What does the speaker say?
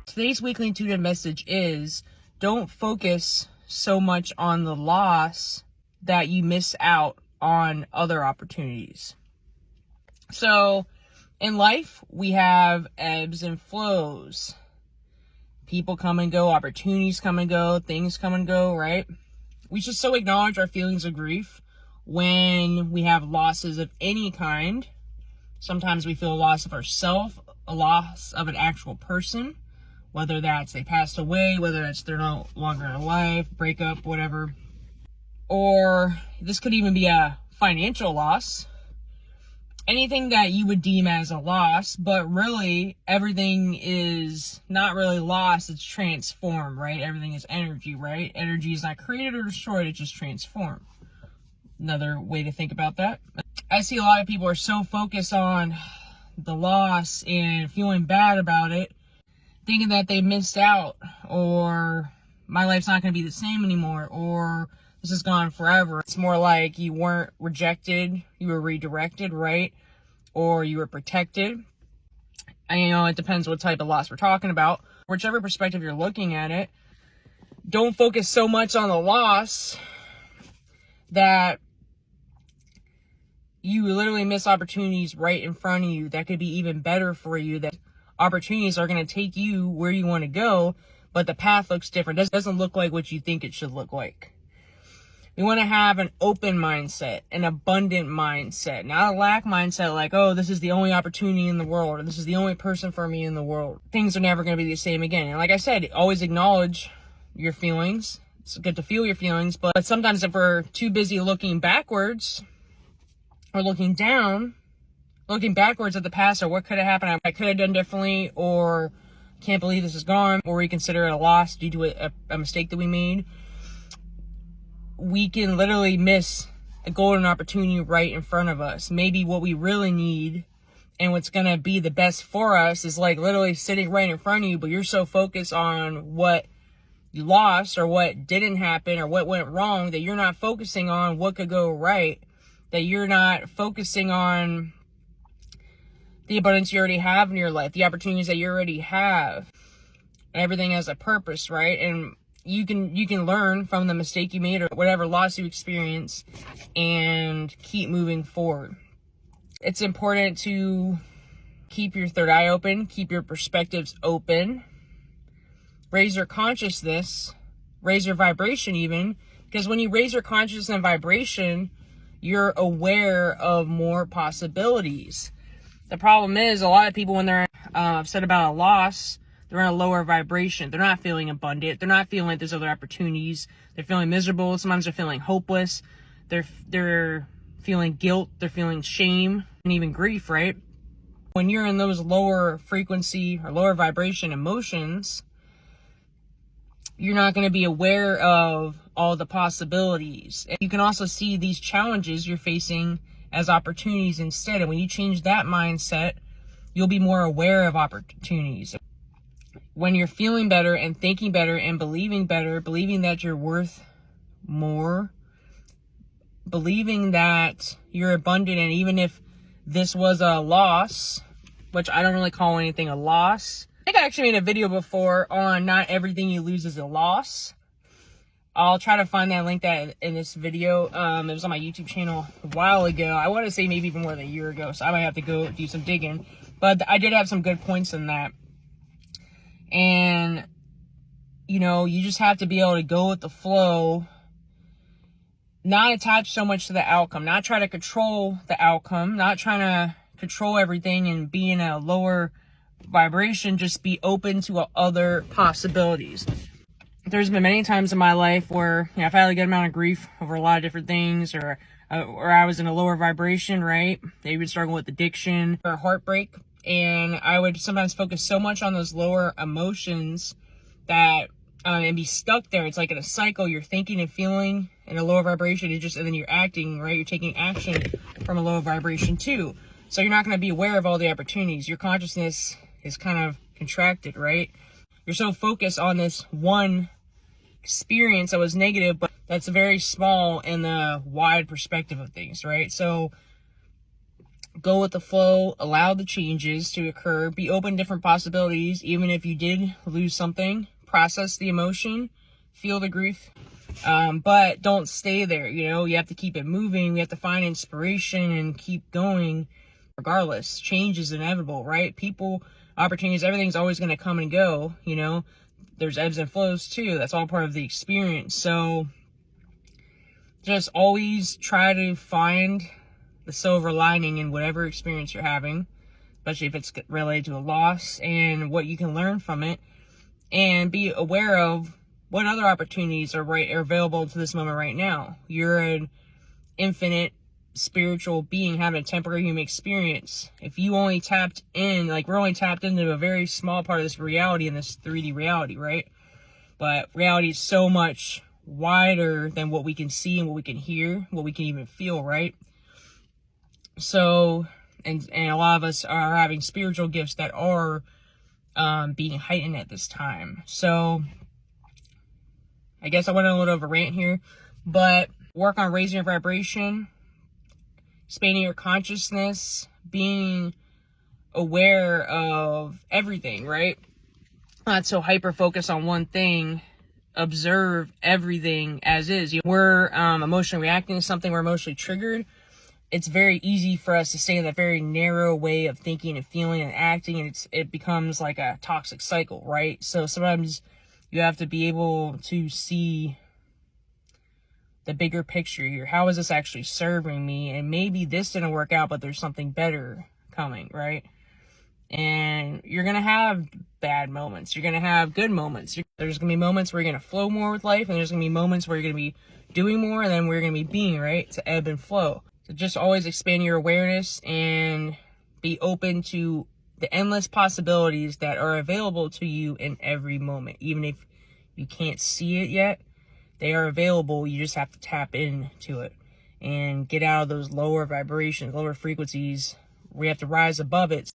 Today's weekly intuitive message is don't focus so much on the loss that you miss out on other opportunities. So in life, we have ebbs and flows. People come and go, opportunities come and go, things come and go, right? We should so acknowledge our feelings of grief when we have losses of any kind. Sometimes we feel a loss of ourselves, a loss of an actual person, whether that's they passed away, whether that's they're no longer alive, breakup, whatever. Or this could even be a financial loss. Anything that you would deem as a loss, but really everything is not really lost, it's transformed, right? Everything is energy, right? Energy is not created or destroyed, it's just transformed. Another way to think about that. I see a lot of people are so focused on the loss and feeling bad about it, thinking that they missed out, or my life's not going to be the same anymore, or this is gone forever. It's more like you weren't rejected, you were redirected, right? Or you were protected. And it depends what type of loss we're talking about. Whichever perspective you're looking at it, don't focus so much on the loss that you literally miss opportunities right in front of you that could be even better for you. That opportunities are going to take you where you want to go, but the path looks different. It doesn't look like what you think it should look like. We want to have an open mindset, an abundant mindset, not a lack mindset like, oh, this is the only opportunity in the world, or this is the only person for me in the world. Things are never going to be the same again. And like I said, always acknowledge your feelings. It's good to feel your feelings, but sometimes if we're too busy looking backwards or looking down, looking backwards at the past or what could have happened, I could have done differently, or can't believe this is gone, or we consider it a loss due to a mistake that we made, we can literally miss a golden opportunity right in front of us. Maybe what we really need and what's going to be the best for us is like literally sitting right in front of you, but you're so focused on what you lost or what didn't happen or what went wrong that you're not focusing on what could go right, that you're not focusing on the abundance you already have in your life, the opportunities that you already have. Everything has a purpose, right? And you can learn from the mistake you made or whatever loss you experience and keep moving forward. It's important to keep your third eye open, keep your perspectives open, raise your consciousness, raise your vibration even, because when you raise your consciousness and vibration, you're aware of more possibilities. The problem is a lot of people, when they're upset about a loss, they're in a lower vibration. They're not feeling abundant. They're not feeling like there's other opportunities. They're feeling miserable. Sometimes they're feeling hopeless. They're feeling guilt. They're feeling shame and even grief, right? When you're in those lower frequency or lower vibration emotions, you're not going to be aware of all the possibilities. And you can also see these challenges you're facing as opportunities instead. And when you change that mindset, you'll be more aware of opportunities. When you're feeling better and thinking better and believing better, believing that you're worth more, believing that you're abundant, and even if this was a loss, which I don't really call anything a loss. I think I actually made a video before on not everything you lose is a loss. I'll try to find that link that in this video. It was on my YouTube channel a while ago. I want to say maybe even more than a year ago, so I might have to go do some digging. But I did have some good points in that. And, you just have to be able to go with the flow, not attach so much to the outcome, not try to control the outcome, not trying to control everything and be in a lower vibration, just be open to other possibilities. There's been many times in my life where I've had a good amount of grief over a lot of different things, or I was in a lower vibration, right? Maybe struggling with addiction or heartbreak. And I would sometimes focus so much on those lower emotions that and be stuck there. It's like in a cycle. You're thinking and feeling in a lower vibration, and then you're acting, right? You're taking action from a lower vibration too. So you're not going to be aware of all the opportunities. Your consciousness is kind of contracted, right? You're so focused on this one experience that was negative, but that's very small in the wide perspective of things, right? So go with the flow, allow the changes to occur, be open to different possibilities. Even if you did lose something, process the emotion, feel the grief, but don't stay there. You have to keep it moving. We have to find inspiration and keep going. Regardless, change is inevitable, right? People, opportunities, everything's always going to come and go. There's ebbs and flows too. That's all part of the experience. So just always try to find the silver lining in whatever experience you're having, especially if it's related to a loss, and what you can learn from it, and be aware of what other opportunities are available to this moment right now. You're an infinite spiritual being having a temporary human experience. If you only tapped in, we're only tapped into a very small part of this reality, in this 3D reality, right? But reality is so much wider than what we can see and what we can hear, what we can even feel, right? So, and a lot of us are having spiritual gifts that are being heightened at this time. So, I guess I went on a little of a rant here, but work on raising your vibration, expanding your consciousness, being aware of everything, right? Not so hyper-focused on one thing. Observe everything as is. We're emotionally reacting to something, we're emotionally triggered. It's very easy for us to stay in that very narrow way of thinking and feeling and acting, and it becomes like a toxic cycle, right? So sometimes you have to be able to see the bigger picture here. How is this actually serving me? And maybe this didn't work out, but there's something better coming, right? And you're going to have bad moments. You're going to have good moments. There's going to be moments where you're going to flow more with life, and there's going to be moments where you're going to be doing more, and then where you're going to be being, right? It's ebb and flow. So just always expand your awareness and be open to the endless possibilities that are available to you in every moment. Even if you can't see it yet, they are available. You just have to tap into it and get out of those lower vibrations, lower frequencies. We have to rise above it.